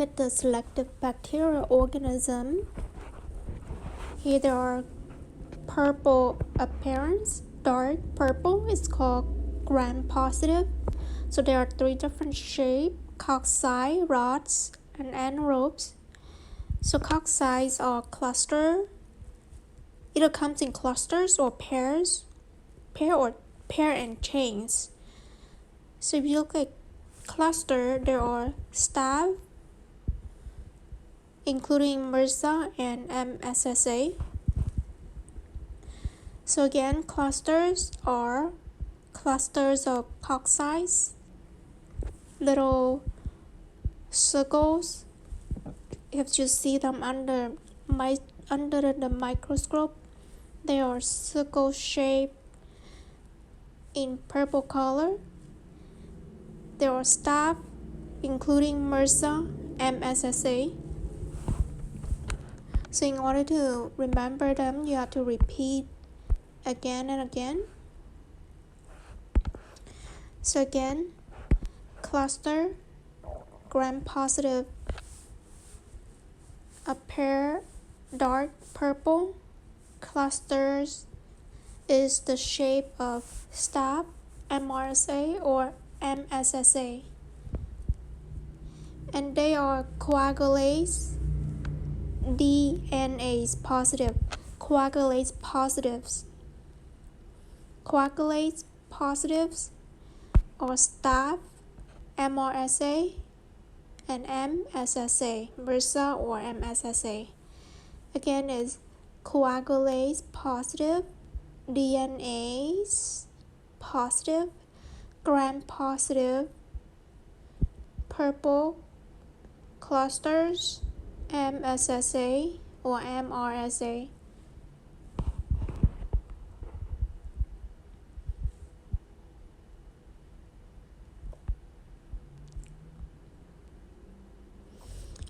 look at the selective bacterial organism, here there are purple appearance, dark purple is called gram-positive. So there are 3 different shapes: cocci, rods, and anaerobes. So cocci are cluster, either comes in clusters or pairs, pair and chains. So if you look at cluster, there are staph, including MRSA and MSSA. So again, clusters are clusters of cocci, little circles. If you see them under the microscope, they are circle shaped in purple color. There are staph, including MRSA, MSSA. So in order to remember them, you have to repeat again and again. So again, cluster, gram-positive, appear dark purple. Clusters is the shape of staph, MRSA or MSSA. And they are coagulase DNase positive, coagulase positives. Coagulase positives are staph, MRSA, and MSSA, MRSA or MSSA. Again, is coagulase positive, DNase positive, gram-positive, purple clusters, MSSA or MRSA.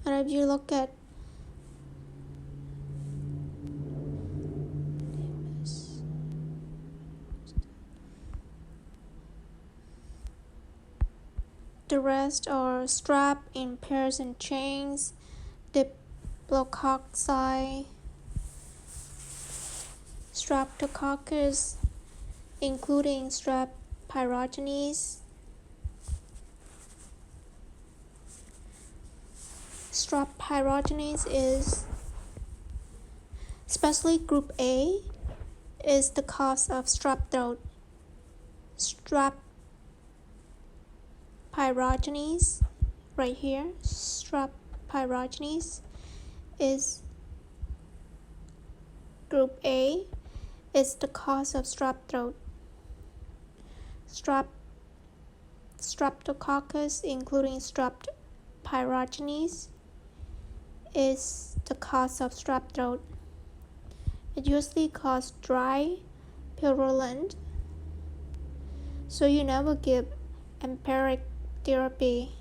And if you look at the rest are strap in pairs and chains, diplococci, streptococcus, including strep pyrogenes. Strep pyrogenes is, especially group A, is the cause of strep throat. Strep pyrogenes, right here, strep pyrogenes is group A, is the cause of strep throat. Streptococcus, including strep pyrogenes, is the cause of strep throat. It usually causes dry, purulent, so you never give empiric therapy.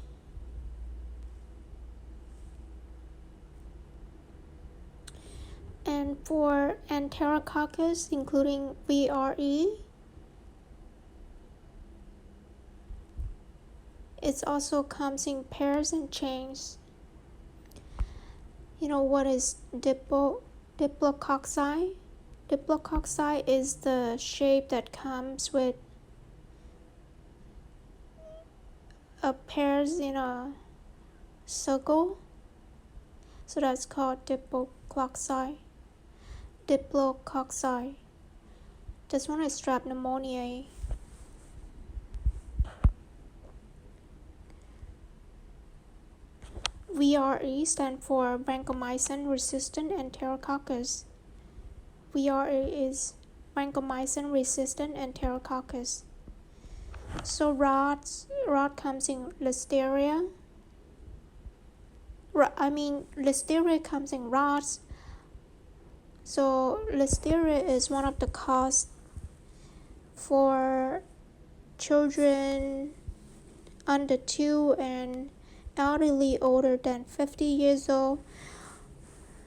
And for Enterococcus, including VRE, it also comes in pairs and chains. You know what is diplococci? Diplococci is the shape that comes with a pairs in a circle. So that's called diplococci. Diplococci. This one is strep pneumoniae. VRE stands for vancomycin-resistant Enterococcus. VRE is vancomycin-resistant Enterococcus. So rod comes in Listeria. Listeria comes in rods. So Listeria is one of the causes for children under 2 and elderly older than 50 years old,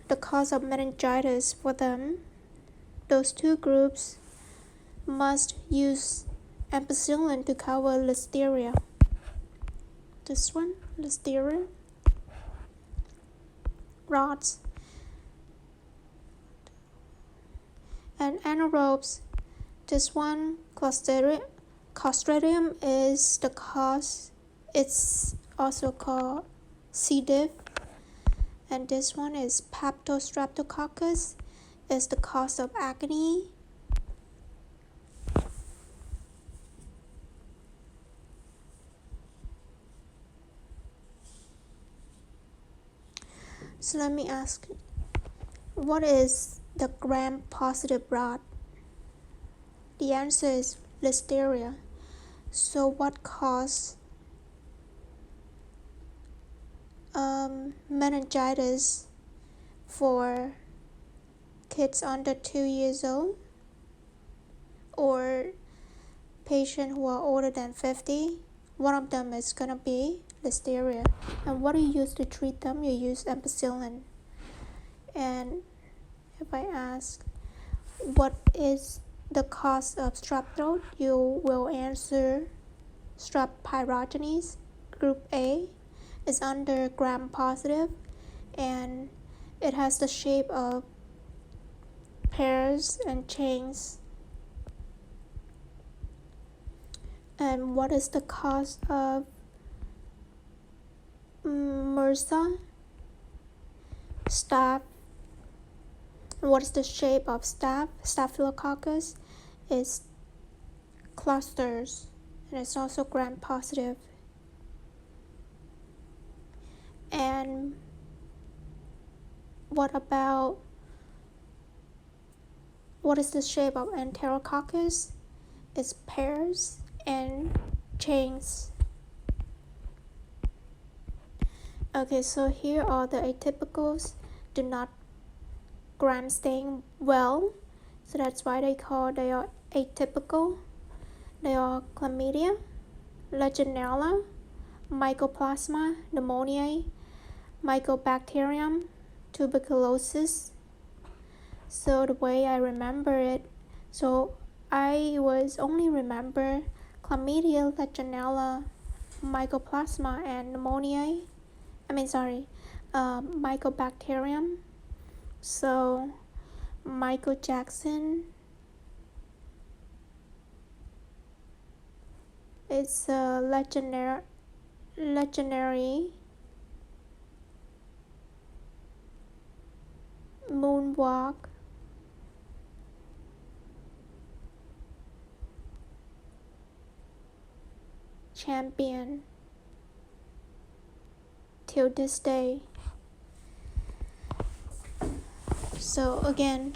the cause of meningitis for them. Those 2 groups must use ampicillin to cover Listeria. This one, Listeria. rods. And anaerobes, this one, Clostridium is the cause. It's also called C. diff. And this one is Pseudostreptococcus, is the cause of acne. So let me ask, what is the gram-positive rot? The answer is Listeria. So what caused meningitis for kids under 2 years old or patients who are older than 50? One of them is gonna be Listeria. And what do you use to treat them? You use ampicillin. And if I ask what is the cause of strep throat, you will answer Strep pyogenes, group A, is under gram-positive, and it has the shape of pairs and chains. And what is the cause of MRSA? Staph. What is the shape of staph? Staphylococcus is clusters, and it's also gram-positive. And what is the shape of Enterococcus? It's pairs and chains. Okay, so here are the atypicals. Do not gram stain well, so that's why they are atypical. They are chlamydia, Legionella, Mycoplasma pneumoniae, Mycobacterium, tuberculosis. So the way I remember it, so I was only remember chlamydia, Legionella, Mycoplasma, and pneumoniae. Mycobacterium. So Michael Jackson, it's a legendary moonwalk. Champion till this day. So again,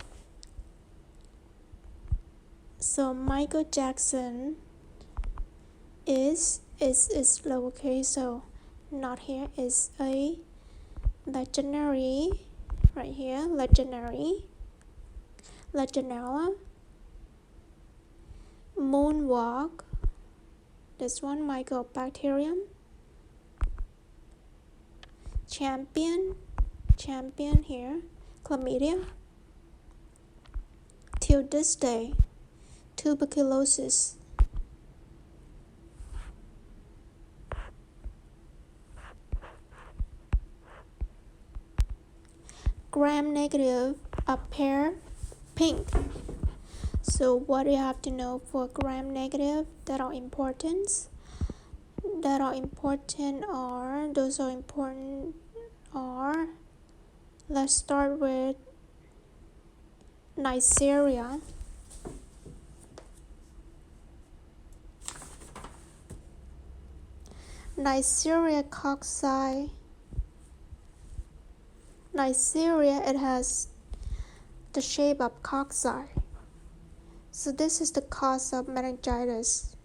so Michael Jackson is lowercase, so not here, is a legendary, right here, legendary, Legionella, moonwalk, this one, Mycobacterium, champion here, chlamydia, till this day, tuberculosis. Gram-negative appear pink. So what do you have to know for gram-negative that are important? Let's start with Neisseria. Neisseria cocci. Neisseria, it has the shape of cocci. So this is the cause of meningitis.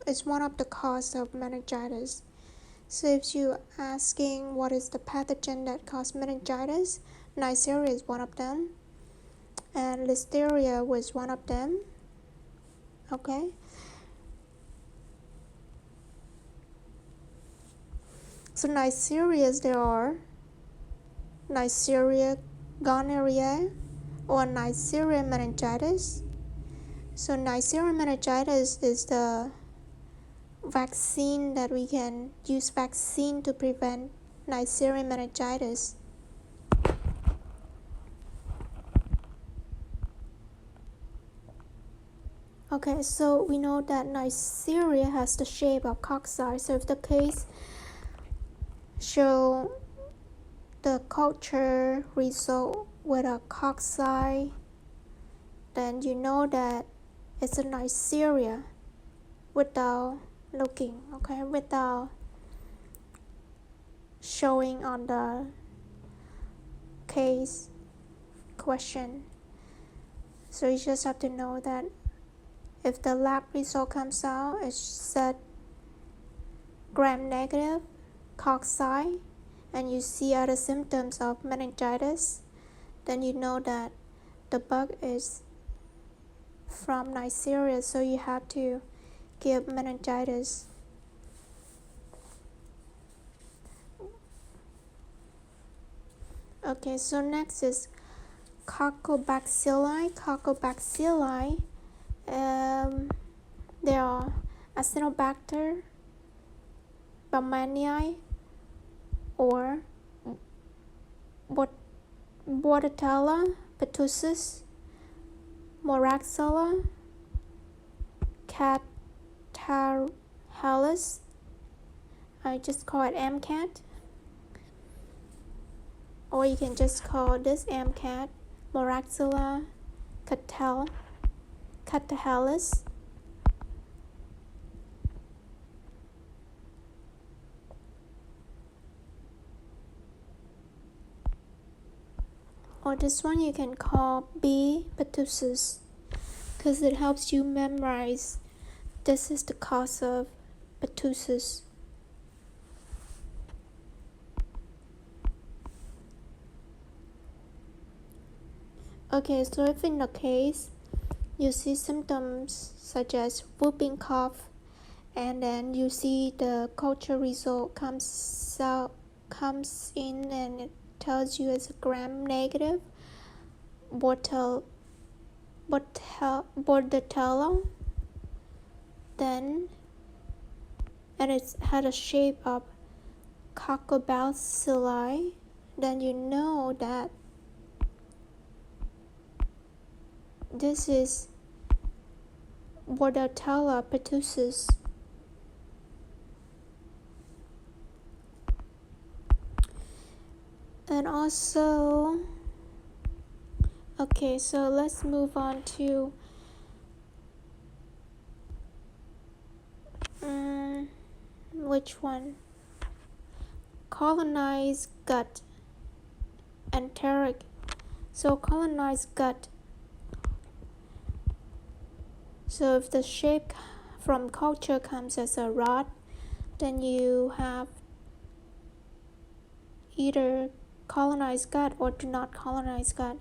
It's one of the causes of meningitis. So if you're asking what is the pathogen that causes meningitis, Neisseria is one of them, and Listeria was one of them. Okay. So Neisserias, there are Neisseria gonorrhea or Neisseria meningitis. So Neisseria meningitis is the vaccine that we can use vaccine to prevent Neisseria meningitis. Okay, so we know that Neisseria has the shape of cocci. So if the case show the culture result with a cocci, then you know that it's a Neisseria without looking, okay, without showing on the case question. So you just have to know that if the lab result comes out, it said gram-negative cocci, and you see other symptoms of meningitis, then you know that the bug is from Neisseria, so you have to give meningitis. Okay, so next is Coccobacilli. Coccobacilli, there are Acinetobacter baumannii or Bordetella pertussis, Moraxella catarrhalis. I just call it MCAT, or you can just call this MCAT, Moraxella catarrhalis. Or this one you can call B. pertussis, because it helps you memorize this is the cause of pertussis. Okay, so if in the case you see symptoms such as whooping cough, and then you see the culture result comes in and it tells you it's gram-negative Bordetella, then and it's had a shape of Coccobacilli, then you know that this is Bordetella pertussis. And also, okay, so let's move on to which one? Colonized gut, enteric. So colonized gut. So if the shape from culture comes as a rod, then you have either colonized gut or do not colonize gut.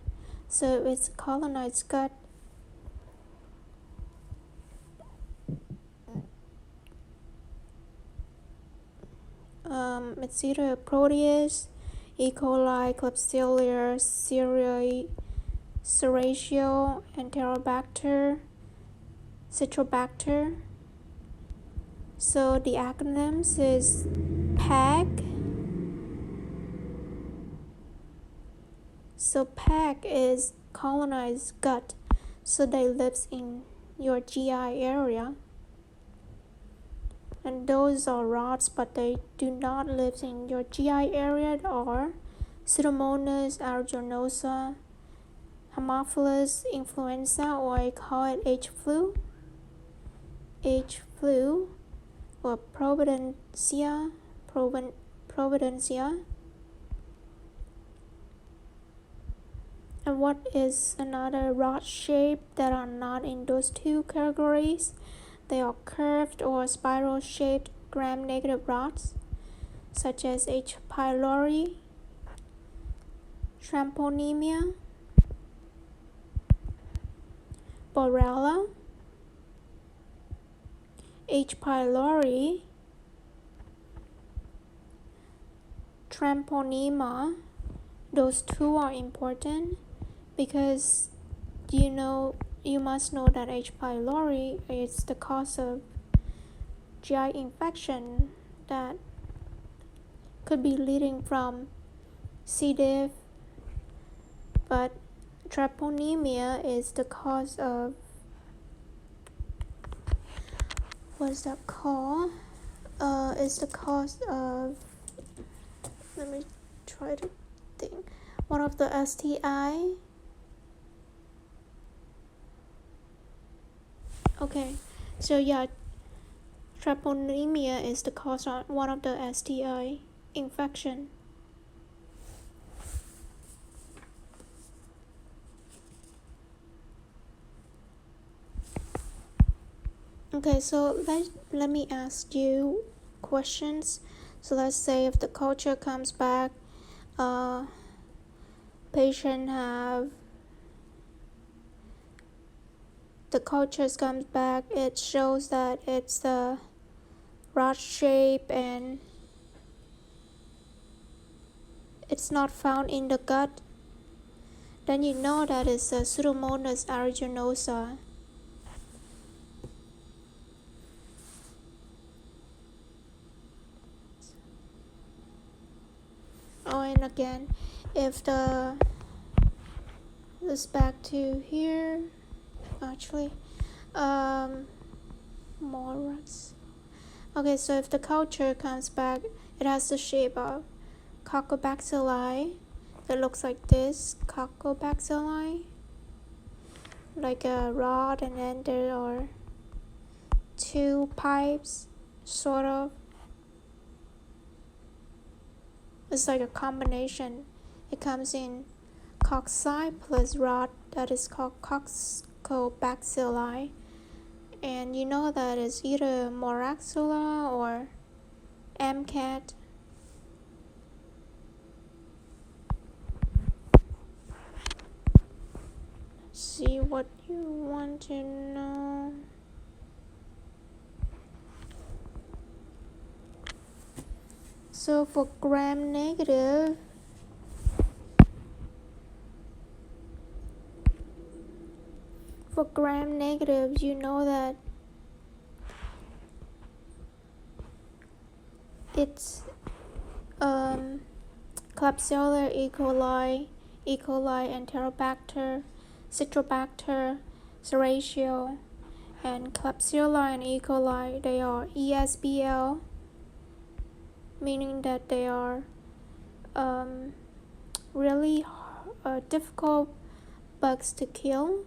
So if it's colonized gut, it's either Proteus, E. coli, Klebsiella, Serratio, Enterobacter, Citrobacter. So the acronyms is PAG. So PAG is colonized gut, so they lives in your GI area. And those are rods, but they do not live in your GI area, or Pseudomonas aeruginosa, Haemophilus influenza, or I call it H-flu, or Providencia. And what is another rod shape that are not in those two categories? They are curved or spiral-shaped gram-negative rods, such as H. pylori, Tramponemia, Borrelia, H. pylori, Tramponema. Those two are important because you must know that H. pylori is the cause of GI infection that could be leading from C. diff, but treponemia is the cause of, what is that called? Is the cause of, let me try to think, one of the STI. Okay, so yeah, treponemia is the cause of one of the STI infection. Okay, so let me ask you questions. So let's say if the culture comes back, patient have, the culture comes back, it shows that it's a rod shape and it's not found in the gut, then you know that it's a Pseudomonas aeruginosa. Oh, and again, if this back to here, actually, more rats. Okay, so if the culture comes back, it has the shape of Coccobacilli that looks like this, Coccobacilli, like a rod, and then there are two pipes, sort of. It's like a combination. It comes in cocci plus rod, that is called Coccobacilli. And you know that it's either Moraxilla or MCAT. See what you want to know. So for gram negative, you know that it's Klebsiella E. coli, Enterobacter, Citrobacter, Serratio, and Klebsiella and E. coli, they are ESBL, meaning that they are really difficult bugs to kill.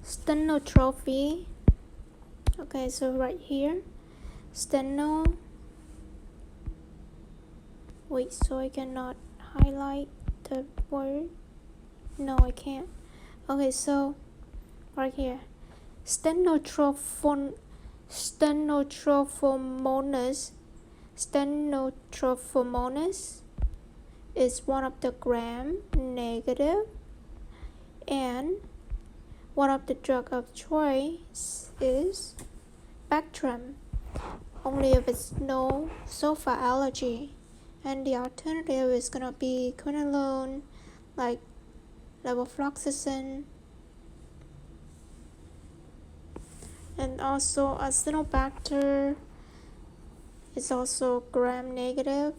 Stenotrophy. Okay, so right here, wait, so I cannot highlight the word. No, I can't. Okay, so right here, Stenotrophomonas is one of the gram negative, and one of the drug of choice is Bactrim, only if it's no sulfa allergy. And the alternative is gonna be quinolone, like levofloxacin. And also Acinetobacter is also gram negative.